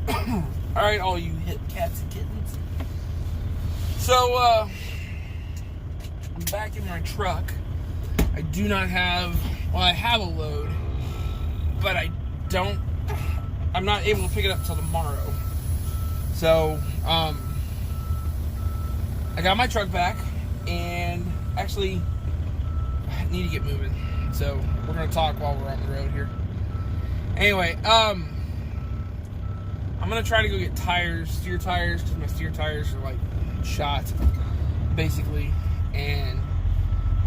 Alright, all you hip cats and kittens. So, I'm back in my truck. I do not have, well, I have a load, but I'm not able to pick it up till tomorrow. So, I got my truck back, and actually, I need to get moving. So, we're going to talk while we're on the road here. Anyway, I'm going to try to go get tires, steer tires, because my steer tires are like shot, basically. And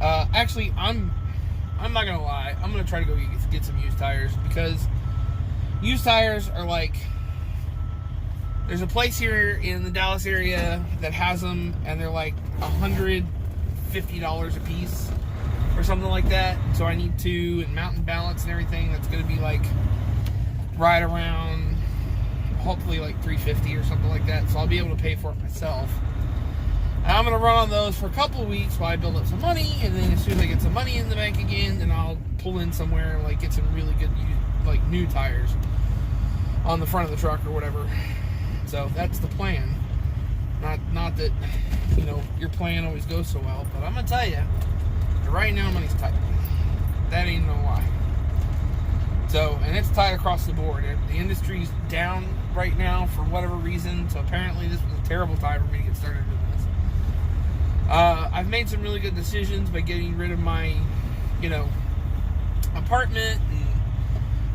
actually, I'm not going to lie, I'm going to try to go get some used tires, because used tires are like, there's a place here in the Dallas area that has them, and they're like $150 a piece or something like that. So I need to, and Mountain Balance and everything, that's going to be like right around, hopefully like $350 or something like that. So I'll be able to pay for it myself. And I'm going to run on those for a couple of weeks while I build up some money, and then as soon as I get some money in the bank again, then I'll pull in somewhere and like get some really good like new tires on the front of the truck or whatever. So that's the plan. Not that, you know, your plan always goes so well, but I'm gonna tell you, right now money's tight. That ain't no lie. So, and it's tight across the board. The industry's down right now for whatever reason. So apparently this was a terrible time for me to get started doing this. I've made some really good decisions by getting rid of my, you know, apartment and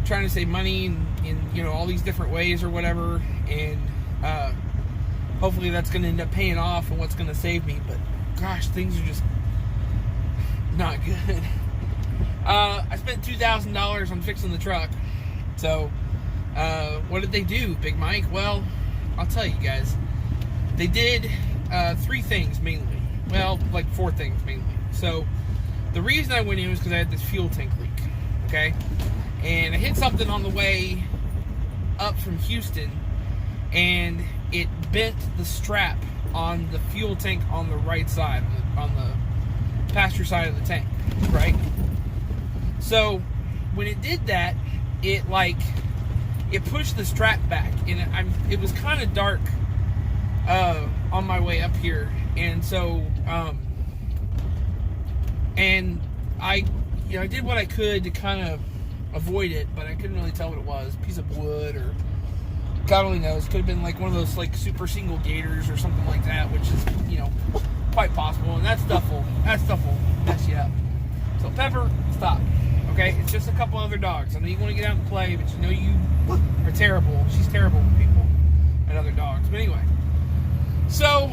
trying to save money in you know, all these different ways or whatever, and hopefully that's going to end up paying off and what's going to save me. But gosh, things are just not good. I spent $2,000 on fixing the truck. So what did they do, Big Mike? Well, I'll tell you guys. They did 3 things mainly. Well, like 4 things mainly. So the reason I went in was because I had this fuel tank leak. Okay, and I hit something on the way up from Houston, and it bent the strap on the fuel tank on the right side, on the passenger side of the tank, right? So when it did that, it pushed the strap back, and it was kind of dark on my way up here, and so and I did what I could to kind of avoid it, but I couldn't really tell what it was. A piece of wood, or God only knows. Could have been like one of those like super single gators or something like that, which is, you know, quite possible. And that stuff will mess you up. So Pepper, stop. Okay, it's just a couple other dogs. I know you want to get out and play, but you know you are terrible. She's terrible with people and other dogs. But anyway, so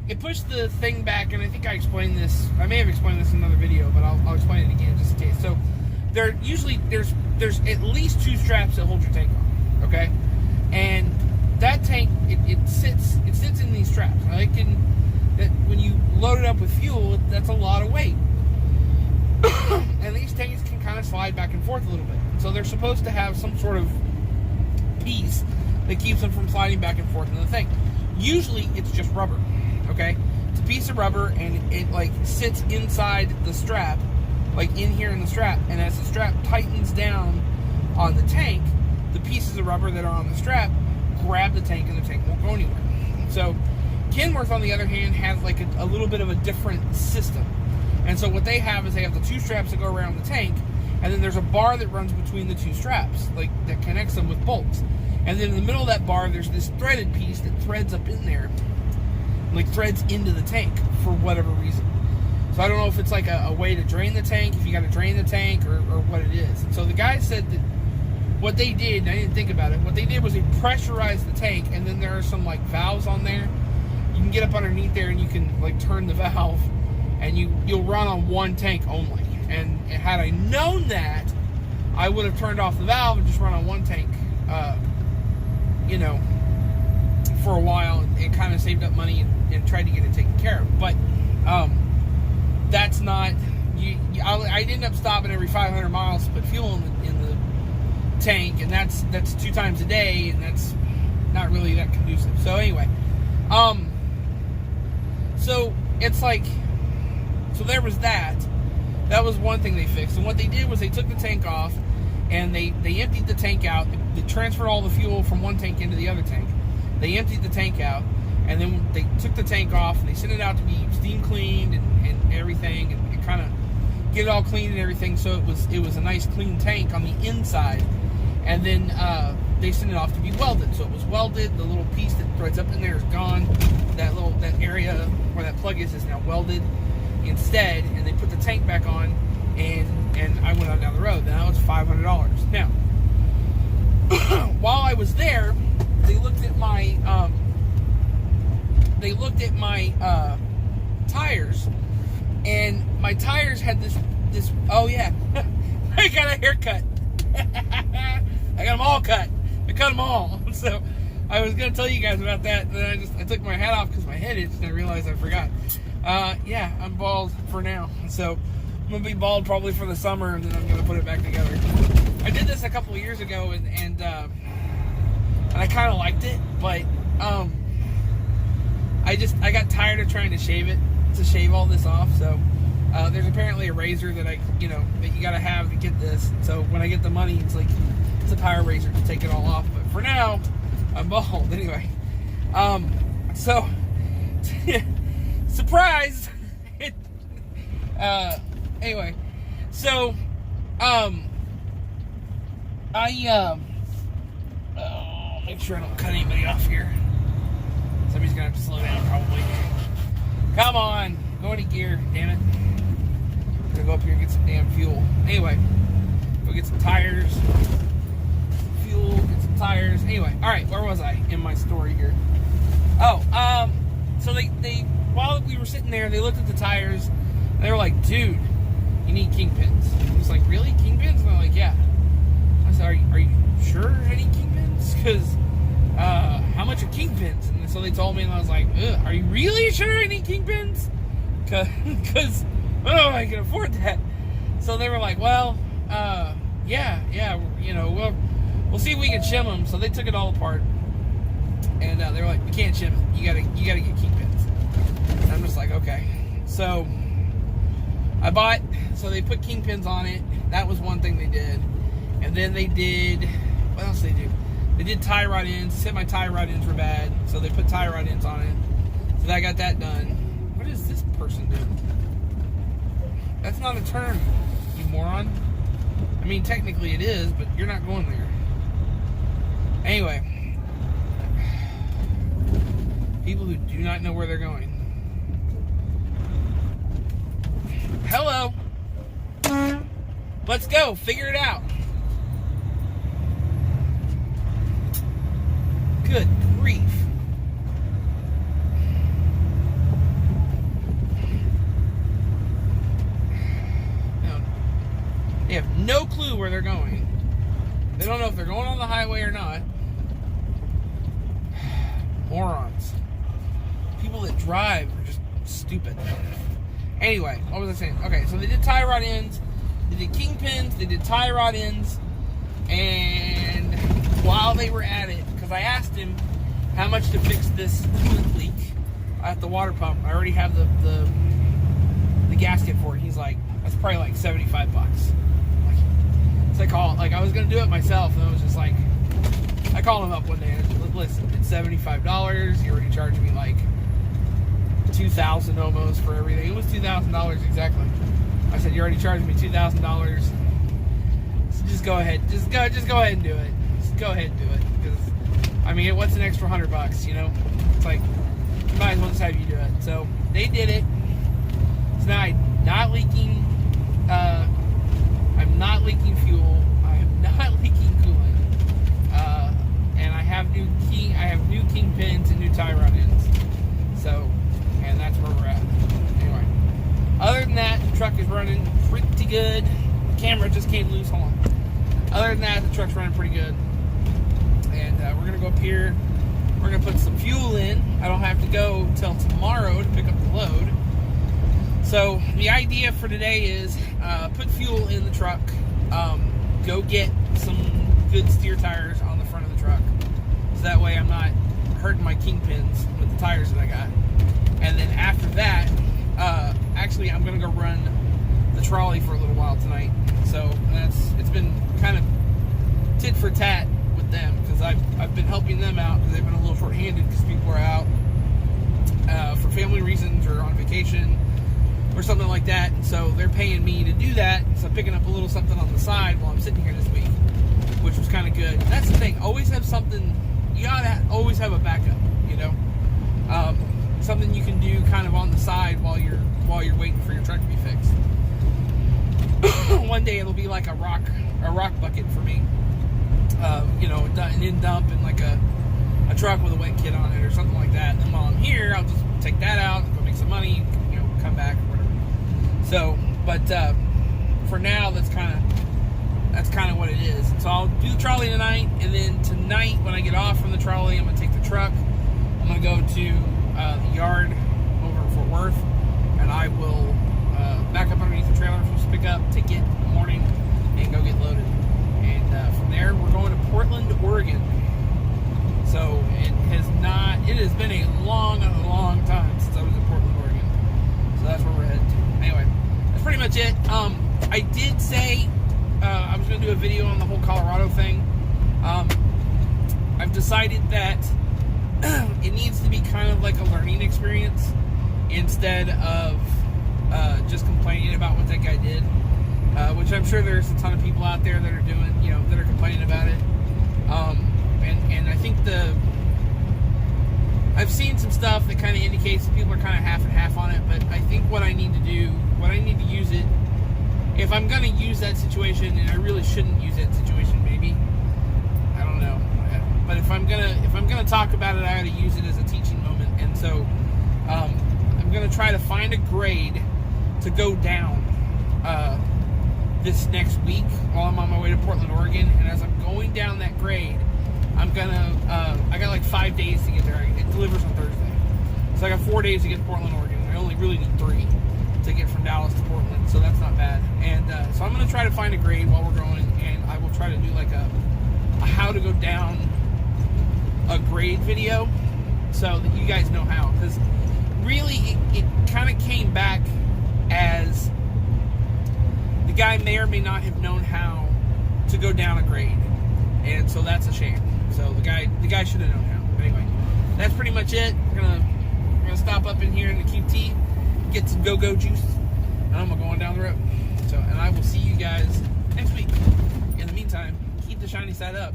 it pushed the thing back, and I think I explained this. I may have explained this in another video, but I'll explain it again just in case. So there's at least 2 straps that hold your tank on, okay? And that tank, it sits in these straps. Now when you load it up with fuel, that's a lot of weight. And these tanks can kind of slide back and forth a little bit. So they're supposed to have some sort of piece that keeps them from sliding back and forth in the thing. Usually it's just rubber, okay? It's a piece of rubber, and it like sits inside the strap, like in here in the strap, and as the strap tightens down on the tank, the pieces of rubber that are on the strap grab the tank, and the tank won't go anywhere. So Kenworth, on the other hand, has like a little bit of a different system. And so what they have is they have the 2 straps that go around the tank, and then there's a bar that runs between the 2 straps, like that connects them with bolts. And then in the middle of that bar, there's this threaded piece that threads up in there, like threads into the tank for whatever reason. So I don't know if it's like a way to drain the tank, if you got to drain the tank, or what it is. And so the guy said that what they did, and I didn't think about it, what they did was they pressurized the tank, and then there are some like valves on there. You can get up underneath there, and you can like turn the valve, and you'll run on one tank only. And had I known that, I would have turned off the valve and just run on one tank, you know, for a while, and kind of saved up money and tried to get it taken care of. But that's not. I'd end up stopping every 500 miles to put fuel in the tank, and that's 2 times a day, and that's not really that conducive. So anyway, so it's like, so there was that. That was one thing they fixed. And what they did was they took the tank off, and they emptied the tank out. They transferred all the fuel from one tank into the other tank. They emptied the tank out, and then they took the tank off and they sent it out to be steam cleaned and everything, and kind of get it all clean and everything. So it was a nice clean tank on the inside, and then they sent it off to be welded. So it was welded. The little piece that threads up in there is gone. That area where that plug is now welded instead, and they put the tank back on, and I went on down the road. Then that was $500. Now, while I was there, they looked at my tires, and my tires had this. Oh yeah, I got a haircut. I got them all cut. I cut them all. So I was gonna tell you guys about that. Then I took my hat off because my head itched, and I realized I forgot. Yeah, I'm bald for now. So I'm gonna be bald probably for the summer, and then I'm gonna put it back together. I did this a couple of years ago, and I kind of liked it, but I got tired of trying to shave all this off. So there's apparently a razor that that you gotta have to get this. So when I get the money, it's a power razor to take it all off. But for now, I'm bald anyway. So surprise. Anyway, so make sure I don't cut anybody off here. Somebody's gonna have to slow down probably. Come on, go into gear, damn it. I'm gonna go up here and get some damn fuel. Anyway, go get some tires, fuel, get some tires. Anyway, all right, where was I in my story here? Oh, so they while we were sitting there, they looked at the tires. And they were like, dude, you need kingpins. I was like, really, kingpins? And they're like, yeah. I said, are you sure I need kingpins? Because how much are kingpins? And so they told me, and I was like, are you really sure I need kingpins? Because I can afford that. So they were like, well, yeah, we'll see if we can shim them. So they took it all apart, and they were like, we can't shim it. You gotta get kingpins. And I'm just like, okay. So they put kingpins on it. That was one thing they did. And then they did, what else did they do? They did tie rod ends. Said my tie rod ends were bad, so they put tie rod ends on it. So I got that done. What is this person doing? That's not a turn, you moron. I mean, technically it is, but you're not going there. Anyway, people who do not know where they're going. Hello. Let's go. Figure it out. Good grief. No, they have no clue where they're going. They don't know if they're going on the highway or not. Morons. People that drive are just stupid. Anyway, what was I saying? Okay, so they did tie rod ends, they did kingpins, they did tie rod ends, and while they were at it, because I asked him how much to fix this coolant leak at the water pump. I already have the gasket for it. He's like, that's probably like $75. So I was gonna do it myself, and I was just like, I called him up one day and I said, listen, it's $75. He already charged me like $2,000 almost for everything. It was $2,000 exactly. I said, you already charged me $2,000. So just go ahead. Just go ahead and do it. Just go ahead and do it. Because, I mean, what's an extra $100, you know? It's like, you might as well just have you do it. So they did it. So now I'm not leaking fuel. I'm not leaking coolant. And I have new kingpins and new tie rod ends. So, and that's where we're at. Anyway, other than that, the truck is running pretty good. The camera just came loose. Hold on. Other than that, the truck's running pretty good. And we're gonna go up here. We're gonna put some fuel in. I don't have to go till tomorrow to pick up the load. So the idea for today is put fuel in the truck. Go get some good steer tires on the front of the truck. So that way I'm not hurting my kingpins with the tires that I got. And then after that, I'm gonna go run the trolley for a little while tonight. So it's been kind of tit for tat with them, because I've been helping them out because they've been a little short-handed because people are out for family reasons or on vacation or something like that, and so they're paying me to do that. So I'm picking up a little something on the side while I'm sitting here this week, which was kind of good. And that's the thing, always have something. You gotta always have a backup, you know, something you can do kind of on the side while you're waiting for your truck to be fixed. One day it'll be like a rock bucket for me, you know, an in dump and like a truck with a wet kit on it or something like that. And then while I'm here, I'll just take that out, go make some money, you know, come back or whatever. So, but for now, that's kind of what it is. So I'll do the trolley tonight, and then tonight when I get off from the trolley, I'm gonna take the truck. I'm gonna go to the yard over in Fort Worth, and I will back up underneath the trailer for pickup, take it in the morning, and go get loaded. And from there, we're going to Portland, Oregon. So it has been a long time since I was in Portland, Oregon. So that's where we're headed to. Anyway, that's pretty much it. I did say I was going to do a video on the whole Colorado thing. I've decided that it needs to be kind of like a learning experience instead of just complaining about what that guy did, which I'm sure there's a ton of people out there that are doing, you know, that are complaining about it. And I think I've seen some stuff that kind of indicates that people are kind of half and half on it, but I think what I need to use it, if I'm going to use that situation, and I really shouldn't use that situation, maybe, I don't know, but if I'm gonna talk about it, I ought to use it as a teaching moment. And so I'm gonna try to find a grade to go down this next week while I'm on my way to Portland, Oregon. And as I'm going down that grade, I'm gonna I got like 5 days to get there. It delivers on Thursday, so I got 4 days to get to Portland, Oregon. I only really need 3 to get from Dallas to Portland, so that's not bad. And so I'm gonna try to find a grade while we're going, and I will try to do like a how to go down a grade video so that you guys know how, because really it kind of came back as the guy may or may not have known how to go down a grade, and so that's a shame. So the guy should have known how. But anyway, that's pretty much it. We're gonna stop up in here in the QT, get some go-go juice, and I'm gonna go on down the road. So, and I will see you guys next week. In the meantime, keep the shiny side up.